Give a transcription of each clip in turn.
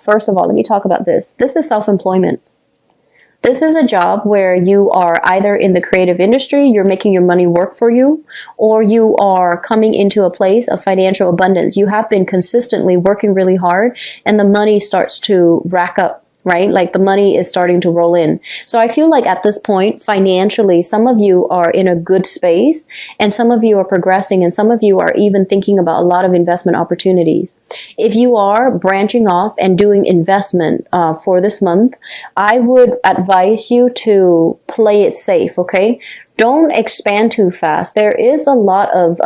first of all, let me talk about this. This is self-employment. This is a job where you are either in the creative industry, you're making your money work for you, or you are coming into a place of financial abundance. You have been consistently working really hard and the money starts to rack up, right? Like the money is starting to roll in. So I feel like at this point, financially, some of you are in a good space and some of you are progressing and some of you are even thinking about a lot of investment opportunities. If you are branching off and doing investment for this month, I would advise you to play it safe, okay? Don't expand too fast. There is a lot of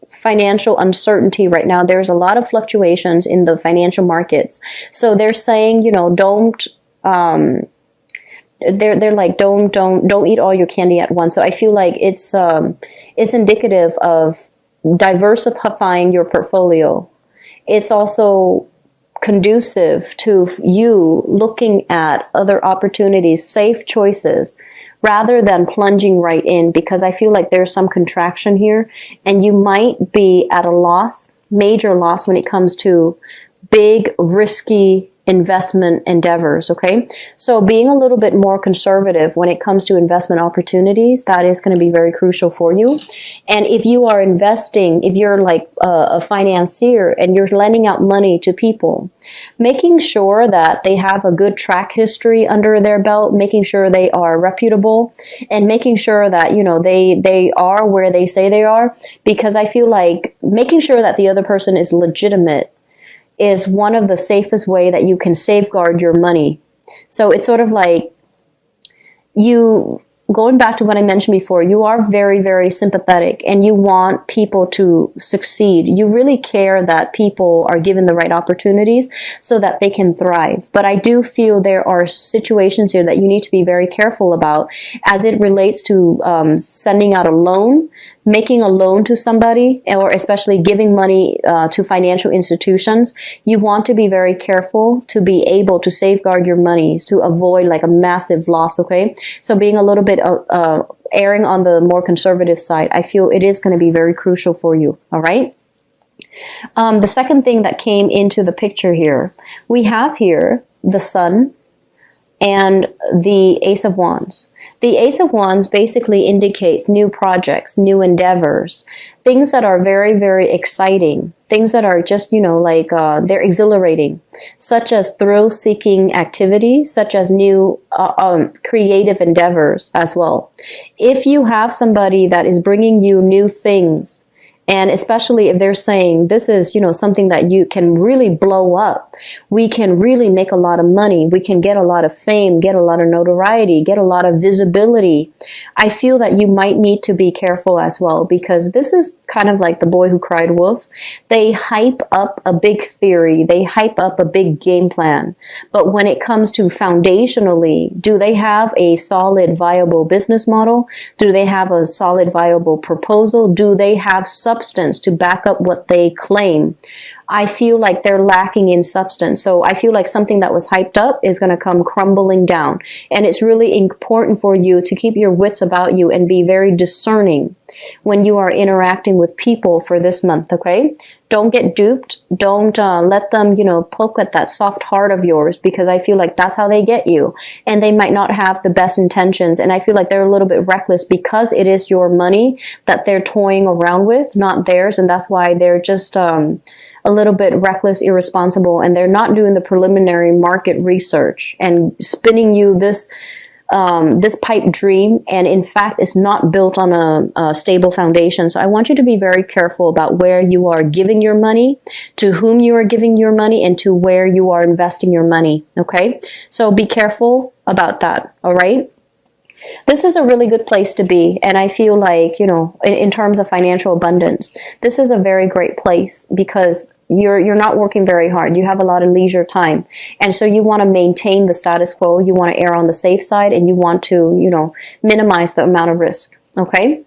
financial uncertainty right now. There's a lot of fluctuations in the financial markets. So they're saying, you know, don't, they're like, don't eat all your candy at once. So I feel like it's indicative of diversifying your portfolio. It's also conducive to you looking at other opportunities, safe choices, rather than plunging right in, because I feel like there's some contraction here and you might be at a loss, major loss when it comes to big, risky investment endeavors, okay? So being a little bit more conservative when it comes to investment opportunities, that is going to be very crucial for you. And if you are investing, if you're like a financier and you're lending out money to people, making sure that they have a good track history under their belt, making sure they are reputable, and making sure that, you know, they are where they say they are, because I feel like making sure that the other person is legitimate is one of the safest way that you can safeguard your money. So it's sort of like you, going back to what I mentioned before, you are very, very sympathetic and you want people to succeed. You really care that people are given the right opportunities so that they can thrive. But I do feel there are situations here that you need to be very careful about as it relates to sending out a loan, making a loan to somebody, or especially giving money to financial institutions. You want to be very careful to be able to safeguard your money to avoid like a massive loss, okay? So being a little bit erring on the more conservative side, I feel it is going to be very crucial for you, all right? The second thing that came into the picture here, we have here the Sun and the Ace of Wands. The Ace of Wands basically indicates new projects, new endeavors, things that are very, very exciting, things that are just, you know, like they're exhilarating, such as thrill-seeking activities, such as new creative endeavors as well. If you have somebody that is bringing you new things, and especially if they're saying this is, you know, something that you can really blow up, we can really make a lot of money, we can get a lot of fame, get a lot of notoriety, get a lot of visibility, I feel that you might need to be careful as well, because this is kind of like the boy who cried wolf. They hype up a big theory, they hype up a big game plan, but when it comes to foundationally, do they have a solid, viable business model? Do they have a solid, viable proposal? Do they have substance to back up what they claim? I feel like they're lacking in substance. So I feel like something that was hyped up is going to come crumbling down. And it's really important for you to keep your wits about you and be very discerning when you are interacting with people for this month, okay? Don't get duped. Don't let them, you know, poke at that soft heart of yours, because I feel like that's how they get you. And they might not have the best intentions. And I feel like they're a little bit reckless because it is your money that they're toying around with, not theirs. And that's why they're just a little bit reckless, irresponsible, and they're not doing the preliminary market research and spinning you this pipe dream, and in fact it's not built on a stable foundation. So I want you to be very careful about where you are giving your money, to whom you are giving your money, and to where you are investing your money, okay? So be careful about that, all right? This is a really good place to be, and I feel like, you know, in terms of financial abundance, this is a very great place because you're not working very hard. You have a lot of leisure time. And so you want to maintain the status quo. You want to err on the safe side, and you want to, you know, minimize the amount of risk. Okay.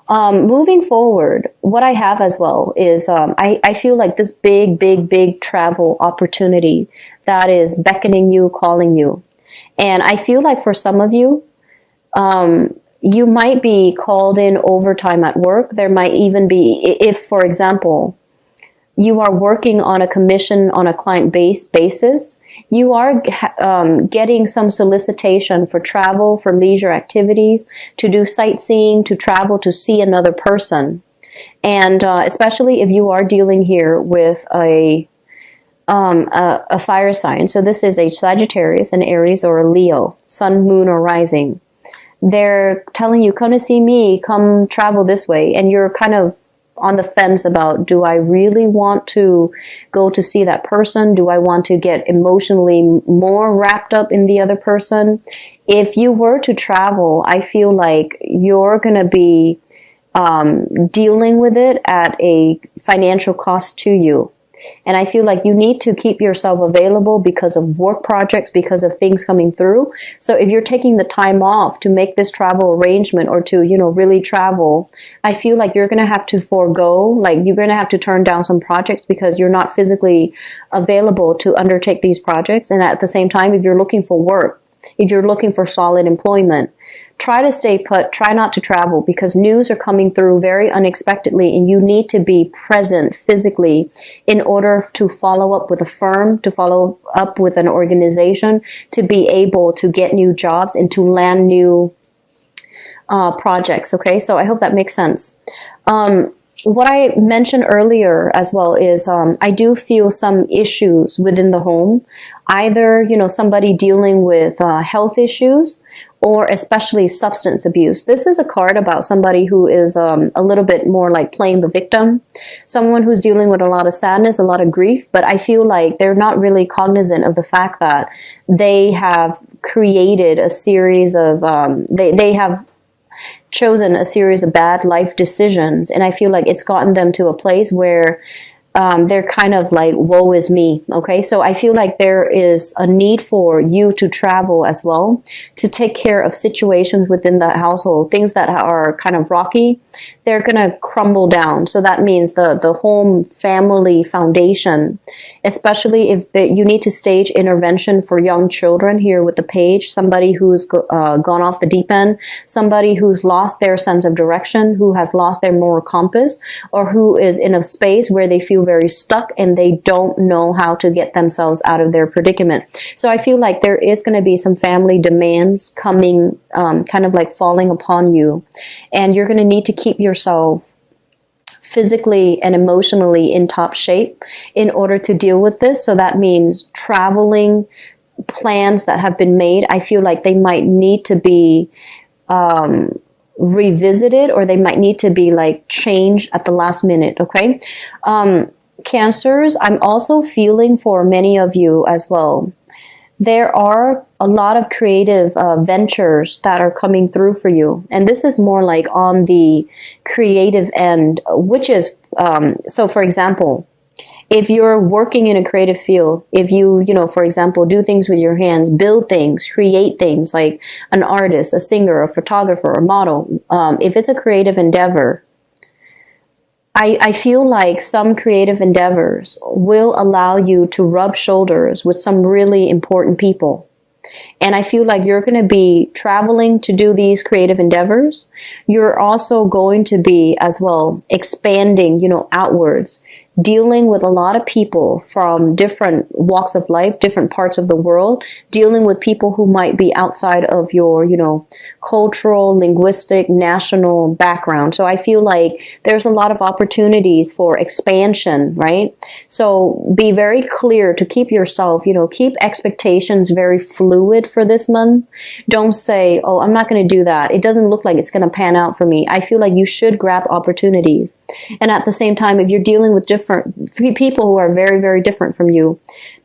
Moving forward, what I have as well is, I feel like this big travel opportunity that is beckoning you, calling you. And I feel like for some of you, you might be called in overtime at work. There might even be, if, for example, you are working on a commission on a client-based basis. You are getting some solicitation for travel, for leisure activities, to do sightseeing, to travel, to see another person. And especially if you are dealing here with a fire sign. So this is a Sagittarius, an Aries, or a Leo, sun, moon, or rising. They're telling you, come to see me, come travel this way. And you're kind of on the fence about, do I really want to go to see that person? Do I want to get emotionally more wrapped up in the other person? If you were to travel, I feel like you're going to be dealing with it at a financial cost to you. And I feel like you need to keep yourself available because of work projects, because of things coming through. So if you're taking the time off to make this travel arrangement or to, really travel, I feel like you're going to have to forego, like you're going to have to turn down some projects because you're not physically available to undertake these projects. And at the same time, if you're looking for work, if you're looking for solid employment, try to stay put, try not to travel because news are coming through very unexpectedly and you need to be present physically in order to follow up with a firm, to follow up with an organization, to be able to get new jobs and to land new projects. Okay, so I hope that makes sense. What I mentioned earlier as well is I do feel some issues within the home, either, somebody dealing with health issues or especially substance abuse. This is a card about somebody who is a little bit more like playing the victim, someone who's dealing with a lot of sadness, a lot of grief, but I feel like they're not really cognizant of the fact that they have created a series of, they have chosen a series of bad life decisions, and I feel like it's gotten them to a place where they're kind of like, woe is me. Okay, so I feel like there is a need for you to travel as well, to take care of situations within the household, things that are kind of rocky. They're going to crumble down. So that means the home family foundation, especially if you need to stage intervention for young children here with the page, somebody who's gone off the deep end, somebody who's lost their sense of direction, who has lost their moral compass, or who is in a space where they feel very stuck and they don't know how to get themselves out of their predicament. So I feel like there is going to be some family demands coming, kind of like falling upon you, and you're going to need to keep yourself physically and emotionally in top shape in order to deal with this. So that means traveling, plans that have been made, I feel like they might need to be revisited, or they might need to be like changed at the last minute. Okay. Cancers, I'm also feeling for many of you as well. There are a lot of creative ventures that are coming through for you. And this is more like on the creative end, which is, so for example, if you're working in a creative field, if you, for example, do things with your hands, build things, create things like an artist, a singer, a photographer, a model, if it's a creative endeavor, I feel like some creative endeavors will allow you to rub shoulders with some really important people. And I feel like you're going to be traveling to do these creative endeavors. You're also going to be as well expanding, outwards, dealing with a lot of people from different walks of life, different parts of the world, dealing with people who might be outside of your, cultural, linguistic, national background. So I feel like there's a lot of opportunities for expansion, right? So be very clear to keep yourself, keep expectations very fluid for this month. Don't say, oh, I'm not going to do that. It doesn't look like it's going to pan out for me. I feel like you should grab opportunities. And at the same time, if you're dealing with different people who are very, very different from you,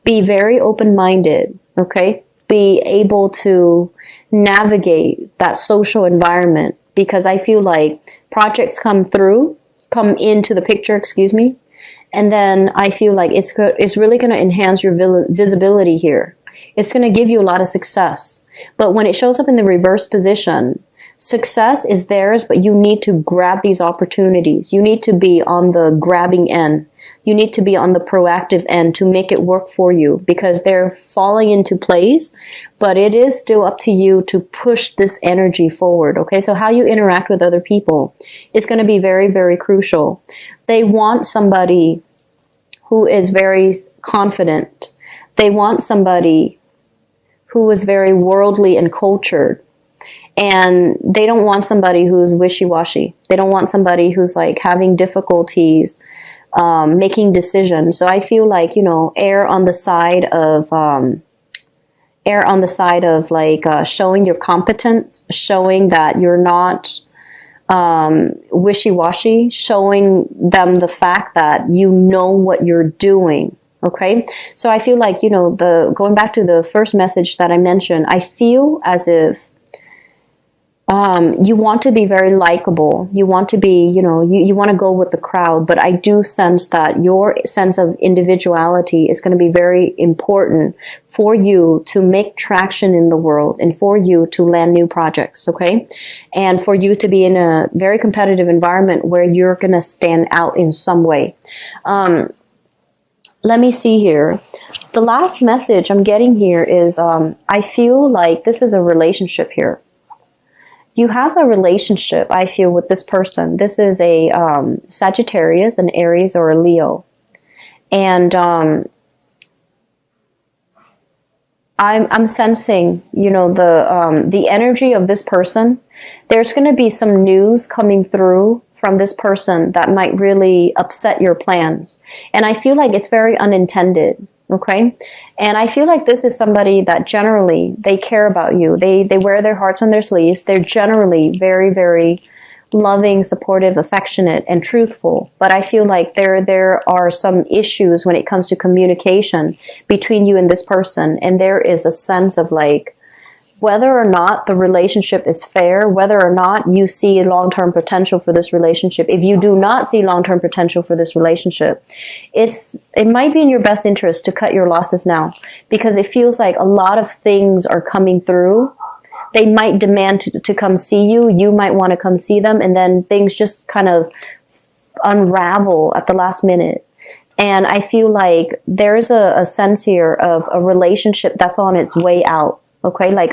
be very open-minded, okay? Be able to navigate that social environment, because I feel like projects come into the picture, and then I feel like it's really going to enhance your visibility here. It's going to give you a lot of success. But when it shows up in the reverse position, success is theirs, but you need to grab these opportunities. You need to be on the grabbing end. You need to be on the proactive end to make it work for you, because they're falling into place, but it is still up to you to push this energy forward. Okay, so how you interact with other people is going to be very, very crucial. They want somebody who is very confident. They want somebody who is very worldly and cultured. And they don't want somebody who's wishy-washy. They don't want somebody who's like having difficulties making decisions. So I feel like, you know, err on the side of like showing your competence, showing that you're not wishy-washy, showing them the fact that you know what you're doing. Okay, so I feel like, you know, going back to the first message that I mentioned, I feel as if you want to be very likable. You want to be, you know, you want to go with the crowd, but I do sense that your sense of individuality is going to be very important for you to make traction in the world and for you to land new projects, okay? And for you to be in a very competitive environment where you're going to stand out in some way. Let me see here. The last message I'm getting here is I feel like this is a relationship here. You have a relationship, I feel, with this person. This is a Sagittarius, an Aries, or a Leo. And I'm sensing, you know, the energy of this person. There's going to be some news coming through from this person that might really upset your plans. And I feel like it's very unintended. Okay. And I feel like this is somebody that generally they care about you. They wear their hearts on their sleeves. They're generally very, very loving, supportive, affectionate, and truthful. But I feel like there are some issues when it comes to communication between you and this person. And there is a sense of like, whether or not the relationship is fair, whether or not you see long-term potential for this relationship. If you do not see long-term potential for this relationship, it might be in your best interest to cut your losses now, because it feels like a lot of things are coming through. They might demand to come see you. You might want to come see them, and then things just kind of unravel at the last minute. And I feel like there's a sense here of a relationship that's on its way out. Okay, like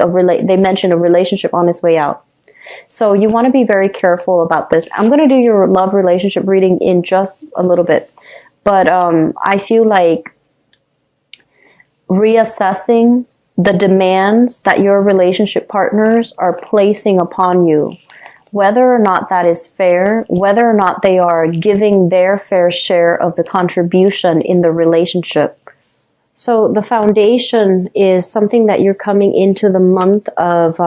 they mentioned a relationship on its way out. So you want to be very careful about this. I'm going to do your love relationship reading in just a little bit. But I feel like reassessing the demands that your relationship partners are placing upon you, whether or not that is fair, whether or not they are giving their fair share of the contribution in the relationship. So the foundation is something that you're coming into the month of,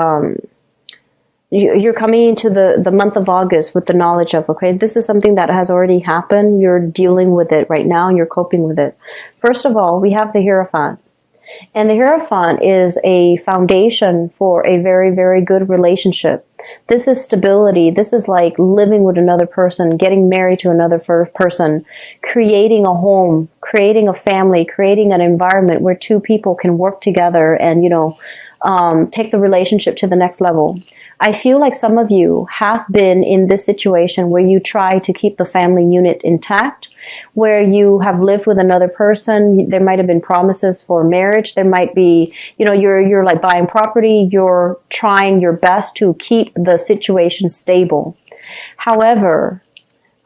you're coming into the month of August with the knowledge of, okay, this is something that has already happened. You're dealing with it right now and you're coping with it. First of all, we have the Hierophant. And the Hierophant is a foundation for a very, very good relationship. This is stability. This is like living with another person, getting married to another person, creating a home, creating a family, creating an environment where two people can work together and, you know, take the relationship to the next level. I feel like some of you have been in this situation where you try to keep the family unit intact, where you have lived with another person. There might have been promises for marriage. There might be, you know, you're like buying property. You're trying your best to keep the situation stable. However,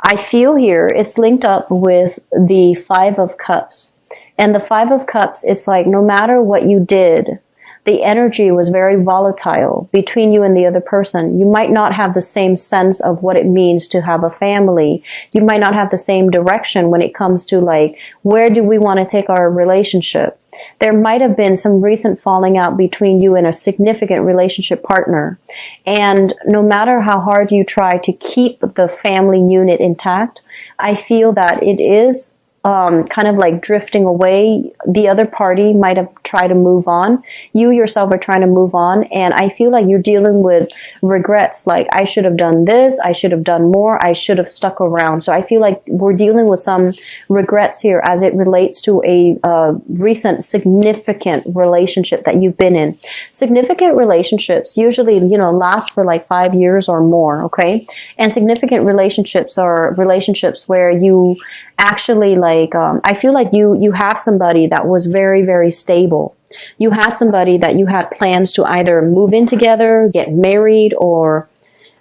I feel here it's linked up with the Five of Cups. And the Five of Cups, it's like no matter what you did, the energy was very volatile between you and the other person. You might not have the same sense of what it means to have a family. You might not have the same direction when it comes to like, where do we want to take our relationship? There might have been some recent falling out between you and a significant relationship partner. And no matter how hard you try to keep the family unit intact, I feel that it is kind of like drifting away. The other party might have tried to move on. You yourself are trying to move on. And I feel like you're dealing with regrets. Like, I should have done this. I should have done more. I should have stuck around. So I feel like we're dealing with some regrets here as it relates to a recent significant relationship that you've been in. Significant relationships usually, you know, last for like 5 years or more. Okay. And significant relationships are relationships where you actually like, I feel like you have somebody that was very, very stable. You had somebody that you had plans to either move in together, get married, or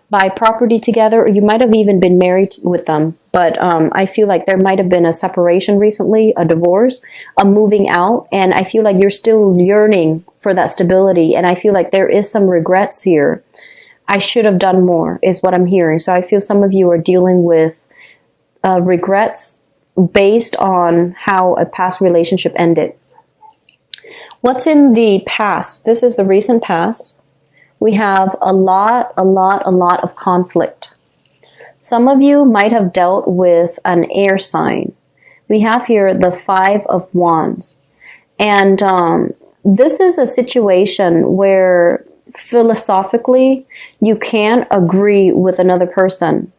buy property together, or you might have even been married with them. But I feel like there might have been a separation recently, a divorce, a moving out, and I feel like you're still yearning for that stability. And I feel like there is some regrets here. I should have done more, is what I'm hearing. So I feel some of you are dealing with regrets based on how a past relationship ended. What's in the past? This is the recent past. We have a lot of conflict. Some of you might have dealt with an air sign. We have here the 5 of Wands. And this is a situation where philosophically you can't agree with another person.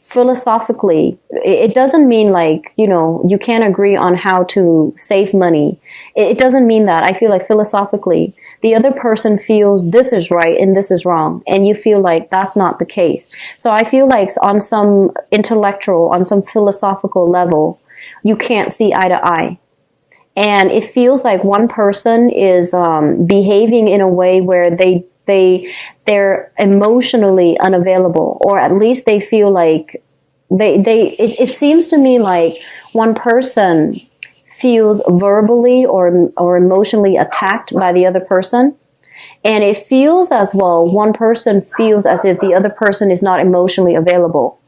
Philosophically, it doesn't mean like, you know, you can't agree on how to save money. It doesn't mean that. I feel like philosophically, the other person feels this is right and this is wrong, and you feel like that's not the case. So I feel like on some intellectual, on some philosophical level, you can't see eye to eye. And it feels like one person is behaving in a way where they're emotionally unavailable, or at least they feel like it seems to me like one person feels verbally or emotionally attacked by the other person. And it feels as well, one person feels as if the other person is not emotionally available.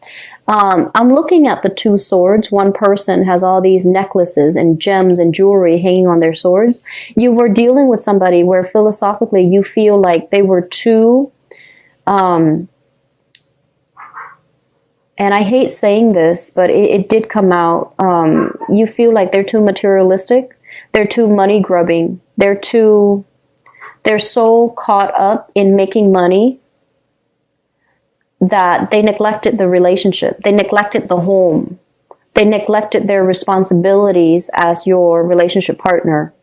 I'm looking at the 2 swords. One person has all these necklaces and gems and jewelry hanging on their swords. You were dealing with somebody where philosophically you feel like they were too, and I hate saying this, but it did come out. You feel like they're too materialistic. They're too money grubbing. They're so caught up in making money that they neglected the relationship. They neglected the home. They neglected their responsibilities as your relationship partner.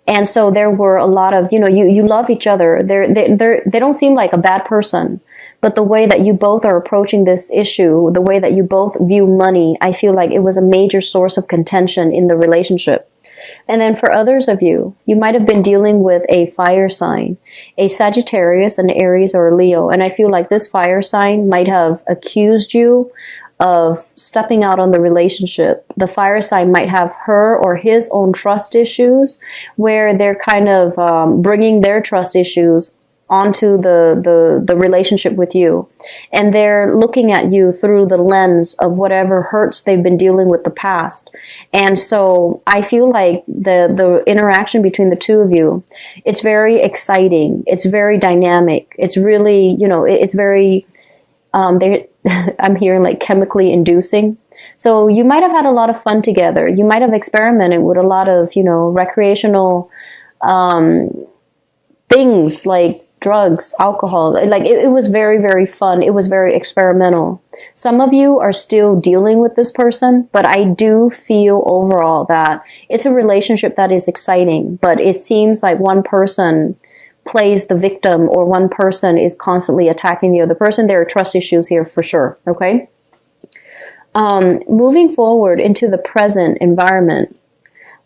And so there were a lot of, you know, you love each other. They don't seem like a bad person, but the way that you both are approaching this issue, the way that you both view money, I feel like it was a major source of contention in the relationship. And then for others of you, you might have been dealing with a fire sign, a Sagittarius, an Aries, or a Leo. And I feel like this fire sign might have accused you of stepping out on the relationship. The fire sign might have her or his own trust issues, where they're kind of bringing their trust issues onto the relationship with you. And they're looking at you through the lens of whatever hurts they've been dealing with the past. And so I feel like the interaction between the 2 of you, it's very exciting. It's very dynamic. It's really, you know, it's very, I'm hearing like chemically inducing. So you might have had a lot of fun together. You might have experimented with a lot of, you know, recreational things like drugs, alcohol. Like it was very, very fun. It was very experimental. Some of you are still dealing with this person, but I do feel overall that it's a relationship that is exciting, but it seems like one person plays the victim, or one person is constantly attacking the other person. There are trust issues here for sure. Okay. Moving forward into the present environment,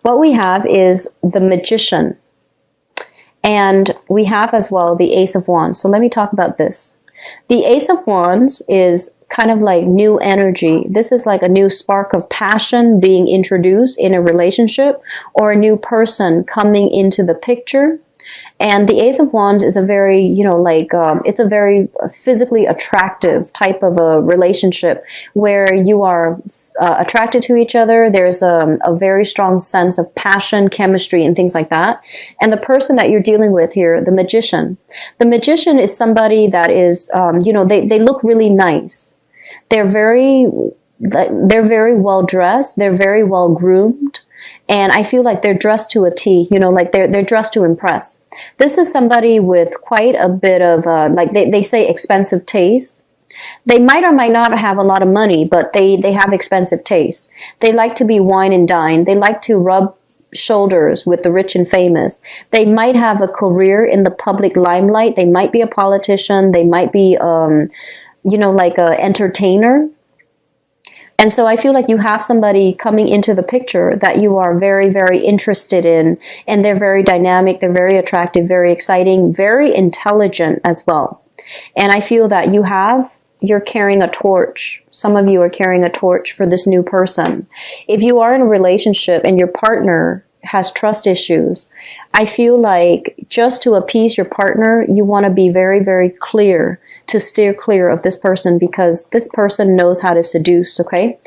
what we have is the Magician. And we have as well the Ace of Wands. So let me talk about this. The Ace of Wands is kind of like new energy. This is like a new spark of passion being introduced in a relationship, or a new person coming into the picture. And the Ace of Wands is a very, you know, like, it's a very physically attractive type of a relationship where you are attracted to each other. There's a very strong sense of passion, chemistry, and things like that. And the person that you're dealing with here, the Magician. The Magician is somebody that is, you know, they look really nice. They're very well dressed. They're very well groomed. And I feel like they're dressed to a T, you know, like they're dressed to impress. This is somebody with quite a bit of, like they say expensive taste. They might or might not have a lot of money, but they have expensive taste. They like to be wine and dine. They like to rub shoulders with the rich and famous. They might have a career in the public limelight. They might be a politician. They might be, you know, like an entertainer. And so I feel like you have somebody coming into the picture that you are very, very interested in, and they're very dynamic, they're very attractive, very exciting, very intelligent as well. And I feel that you're carrying a torch. Some of you are carrying a torch for this new person. If you are in a relationship and your partner has trust issues, I feel like just to appease your partner, you want to be very, very clear to steer clear of this person, because this person knows how to seduce, okay?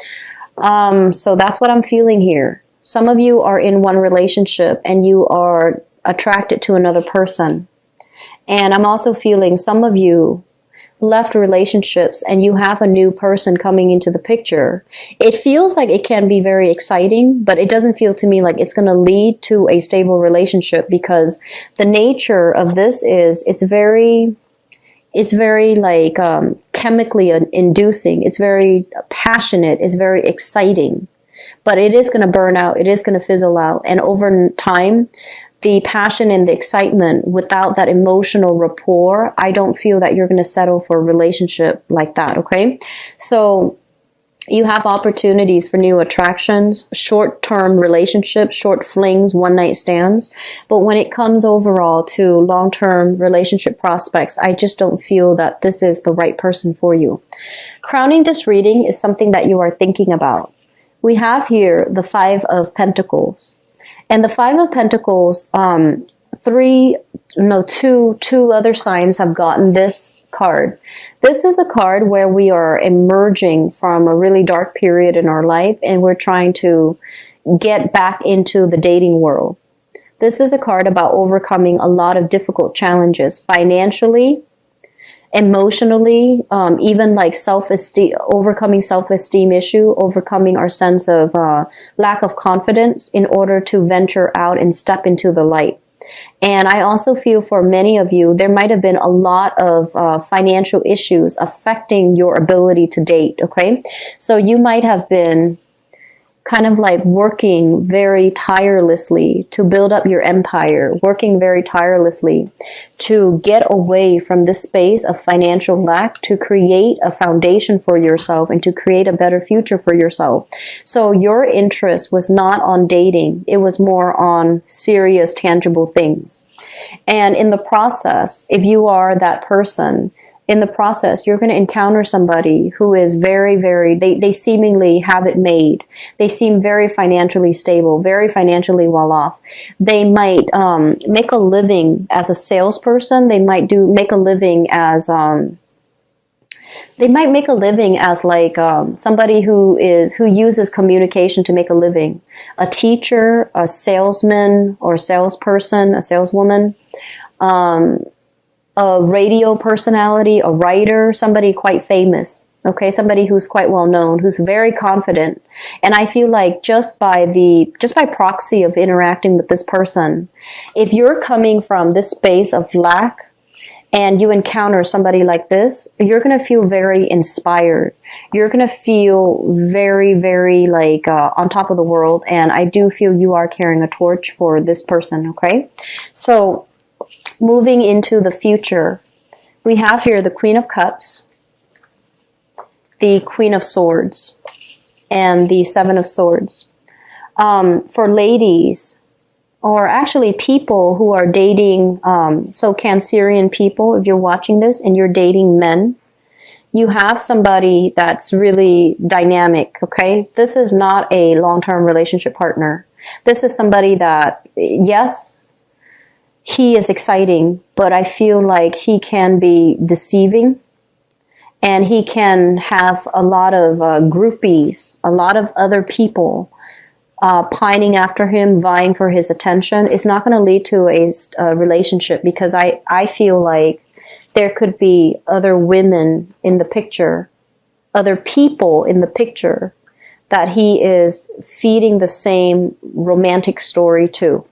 So that's what I'm feeling here. Some of you are in one relationship and you are attracted to another person. And I'm also feeling some of you left relationships and you have a new person coming into the picture. It feels like it can be very exciting, but it doesn't feel to me like it's going to lead to a stable relationship, because the nature of this is it's very like chemically inducing. It's very passionate. It's very exciting, but it is going to burn out. It is going to fizzle out. And over time, the passion and the excitement without that emotional rapport, I don't feel that you're going to settle for a relationship like that, okay? So you have opportunities for new attractions, short-term relationships, short flings, one-night stands. But when it comes overall to long-term relationship prospects, I just don't feel that this is the right person for you. Crowning this reading is something that you are thinking about. We have here the Five of Pentacles. And the Five of Pentacles, two other signs have gotten this card. This is a card where we are emerging from a really dark period in our life and we're trying to get back into the dating world. This is a card about overcoming a lot of difficult challenges financially, emotionally, even like self-esteem, overcoming self-esteem issue, overcoming our sense of lack of confidence in order to venture out and step into the light. And I also feel for many of you, there might have been a lot of financial issues affecting your ability to date, okay? So you might have been kind of like working very tirelessly to build up your empire, working very tirelessly to get away from this space of financial lack, to create a foundation for yourself and to create a better future for yourself. So your interest was not on dating. It was more on serious, tangible things. And in the process, if you are that person, in the process, you're going to encounter somebody who is very, very, they seemingly have it made. They seem very financially stable, very financially well off. They might make a living as a salesperson. They might make a living as like somebody who uses communication to make a living. A teacher, a salesman or salesperson, a saleswoman. A radio personality, a writer, somebody quite famous, okay? Somebody who's quite well known, who's very confident. And I feel like just by proxy of interacting with this person, if you're coming from this space of lack and you encounter somebody like this, you're going to feel very inspired. You're going to feel very, very like on top of the world. And I do feel you are carrying a torch for this person, okay? So moving into the future, we have here the Queen of Cups, the Queen of Swords, and the Seven of Swords. For ladies, or actually people who are dating, so Cancerian people, if you're watching this and you're dating men, you have somebody that's really dynamic, okay? This is not a long-term relationship partner. This is somebody that, yes, he is exciting, but I feel like he can be deceiving and he can have a lot of groupies, a lot of other people pining after him, vying for his attention. It's not going to lead to a relationship, because I feel like there could be other women in the picture, other people in the picture that he is feeding the same romantic story to.